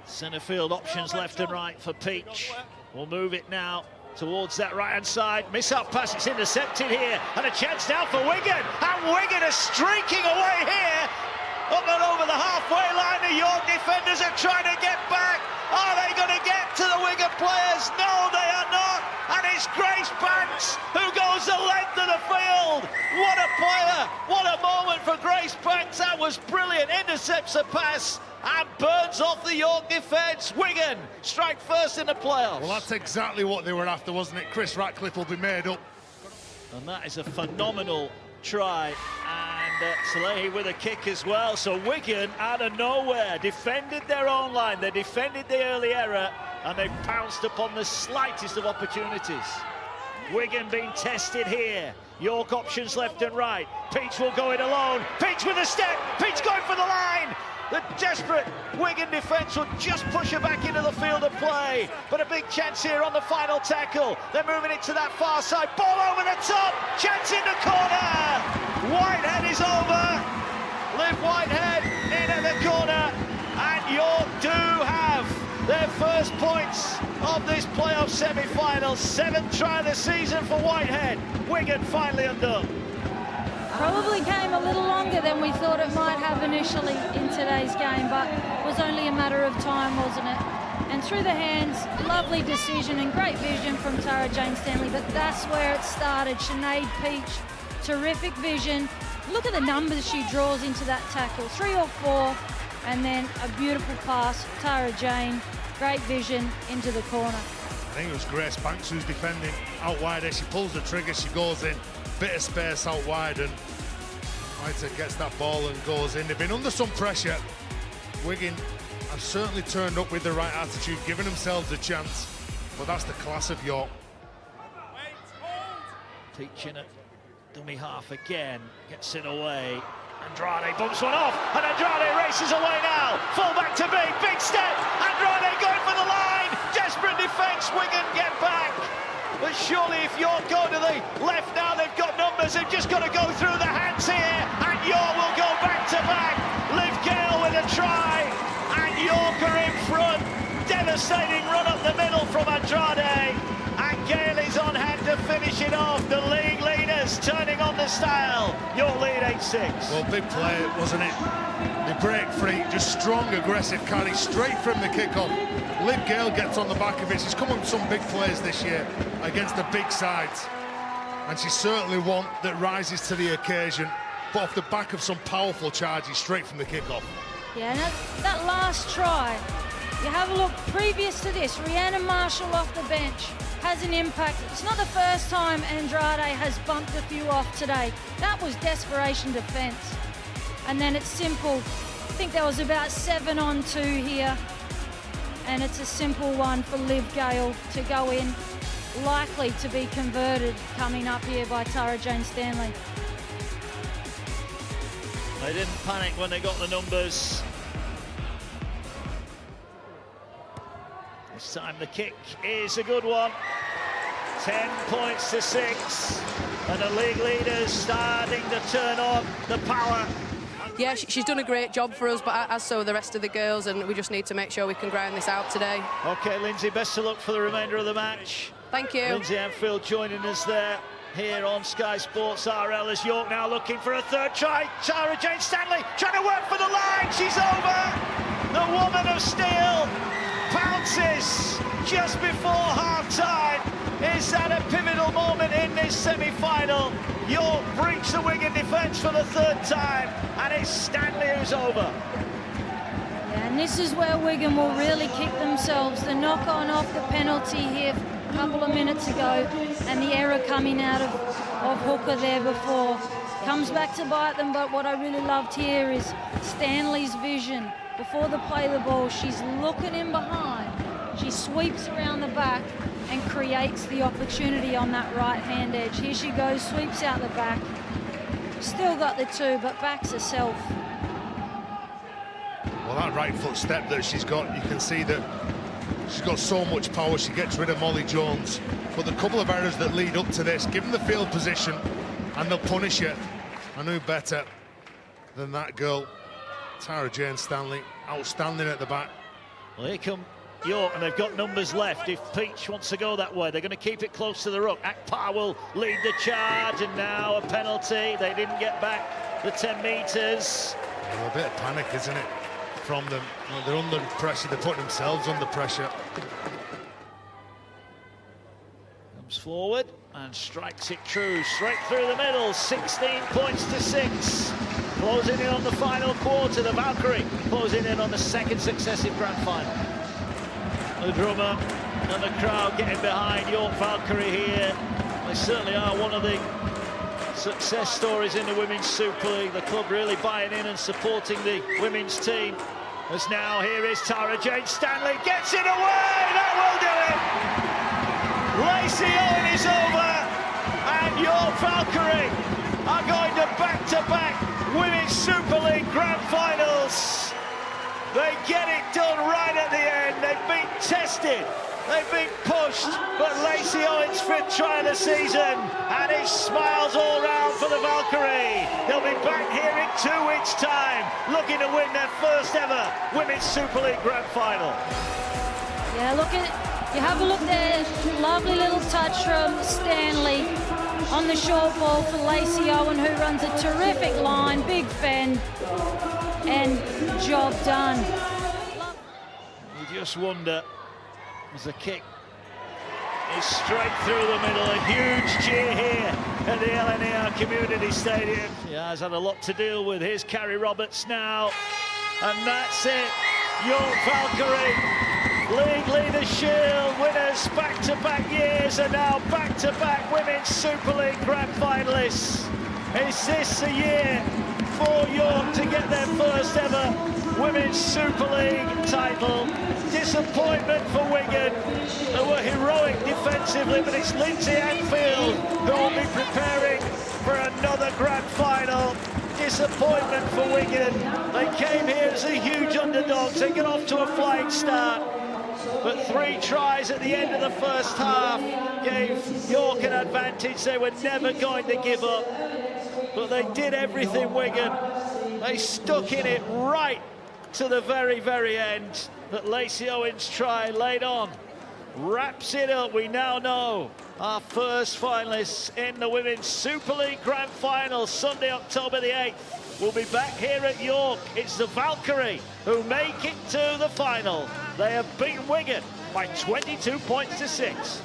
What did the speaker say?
Centre field options left and right for Peach. We'll move it now towards that right-hand side. Miss-out pass, it's intercepted here. And a chance now for Wigan. And Wigan are streaking away here. Up and over the halfway line, the York defenders are trying to get back. Are they going to get to the Wigan players? No, they are not. And it's Grace Banks who goes the length of the field. What a player. What a moment for Grace Banks. That was brilliant. Intercepts a pass and burns off the York defence. Wigan strike first in the playoffs. Well, that's exactly what they were after, wasn't it? Chris Ratcliffe will be made up. And that is a phenomenal try. And Salehi with a kick as well. So Wigan, out of nowhere, defended their own line. They defended the early error, and they pounced upon the slightest of opportunities. Wigan being tested here. York options left and right. Peach will go it alone. Peach with a step. Peach going for the line. The desperate Wigan defence will just push her back into the field of play. But a big chance here on the final tackle. They're moving it to that far side. Ball over the top. Chance in the corner. Whitehead is over. Liv Whitehead in at the corner. And York do have their first points of this playoff semi-final. 7th try of the season for Whitehead. Wigan finally undone. Probably came a little longer than we thought it might have initially in today's game, but it was only a matter of time, wasn't it? And through the hands, lovely decision and great vision from Tara Jane Stanley, but that's where it started. Sinead Peach, terrific vision. Look at the numbers she draws into that tackle, 3 or 4, and then a beautiful pass. Tara Jane, great vision into the corner. I think it was Grace Banks who's defending out wide. As she pulls the trigger, she goes in. Bit of space out wide, and Whitehead gets that ball and goes in. They've been under some pressure. Wigan have certainly turned up with the right attitude, giving themselves a chance, but that's the class of York. Peach in at dummy half again, gets it away. Andrade bumps one off, and Andrade races away now. Full back to big step. Andrade going for the line. Desperate defence. Wigan get back. But surely if York go to the left now, they've got numbers. They've just got to go through the hands here. And York will go back to back. Liv Gale with a try. And York are in front. Devastating run up the middle from Andrade. And Gale is on hand to finish it off. The league leaders turning on the style. York lead 8-6. Well, big play, wasn't it? They break free, just strong, aggressive carry straight from the kickoff. Liv Gale gets on the back of it. She's come on some big plays this year against the big sides. And she's certainly one that rises to the occasion, but off the back of some powerful charges straight from the kickoff. Yeah, and that last try, you have a look previous to this, Rhiannon Marshall off the bench has an impact. It's not the first time Andrade has bumped a few off today. That was desperation defence. And then it's simple. I think there was about 7 on 2 here. And it's a simple one for Liv Gale to go in, likely to be converted coming up here by Tara Jane Stanley. They didn't panic when they got the numbers. This time the kick is a good one. 10 points to 6. And the league leaders starting to turn on the power. Yeah, she's done a great job for us, but as so the rest of the girls, and we just need to make sure we can grind this out today. OK, Lindsay, best of luck for the remainder of the match. Thank you. Lindsay Anfield joining us there here on Sky Sports RL as York now looking for a third try. Tara Jane Stanley trying to work for the line. She's over. The woman of steel pounces just before half-time. Is that a pivotal moment in this semi-final? York breach the Wigan defence for the 3rd time, and it's Stanley who's over. Yeah, and this is where Wigan will really kick themselves. The knock-on off the penalty here a couple of minutes ago, and the error coming out of Hooker there before. Comes back to bite them, but what I really loved here is Stanley's vision. Before they play the ball, she's looking in behind. She sweeps around the back and creates the opportunity on that right-hand edge. Here she goes, sweeps out the back. Still got the 2, but backs herself. Well, that right foot step that she's got, you can see that she's got so much power. She gets rid of Molly Jones. But the couple of errors that lead up to this, give them the field position and they'll punish it. And who better than that girl, Tara Jane Stanley, outstanding at the back. Well, here come York, and they've got numbers left. If Peach wants to go that way, they're going to keep it close to the ruck. Akpar will lead the charge, and now a penalty. They didn't get back the 10 metres. Well, a bit of panic, isn't it, from them? Well, they're under pressure, they put themselves under pressure. Comes forward and strikes it true, straight through the middle. 16 points to 6. Closing in on the final quarter. The Valkyrie closing in on the second successive grand final. The drummer and the crowd getting behind York Valkyrie here. They certainly are one of the success stories in the Women's Super League. The club really buying in and supporting the women's team. As now here is Tara Jane Stanley, gets it away, that will do it! Lacey Owen is over, and York Valkyrie are going to back-to-back Women's Super League Grand Finals. They get it done right at the end. They've been tested, they've been pushed, but Lacey Owen's 5th try of the season, and it's smiles all round for the Valkyrie. They'll be back here in 2 weeks' time, looking to win their first ever Women's Super League Grand Final. Yeah, look at it. You have a look there, lovely little touch from Stanley on the short ball for Lacey Owen, who runs a terrific line, big fend, and job done. You just wonder, as the kick is straight through the middle, a huge cheer here at the LNER Community Stadium. She has had a lot to deal with. Here's Carrie Roberts now, and that's it. York Valkyrie, League Leaders Shield winners back-to-back years, and now back-to-back Women's Super League Grand Finalists. Is this a year for York to get their first ever Women's Super League title? Disappointment for Wigan, who were heroic defensively, but it's Lindsay Anfield who will be preparing for another grand final. Disappointment for Wigan. They came here as a huge underdogs. They got off to a flying start, but 3 tries at the end of the first half gave York an advantage. They were never going to give up, but they did everything, Wigan. They stuck in it right to the very, very end. But Lacey Owen's try late on wraps it up. We now know our first finalists in the Women's Super League Grand Final, Sunday, October the 8th. We'll be back here at York. It's the Valkyrie who make it to the final. They have beaten Wigan by 22 points to 6.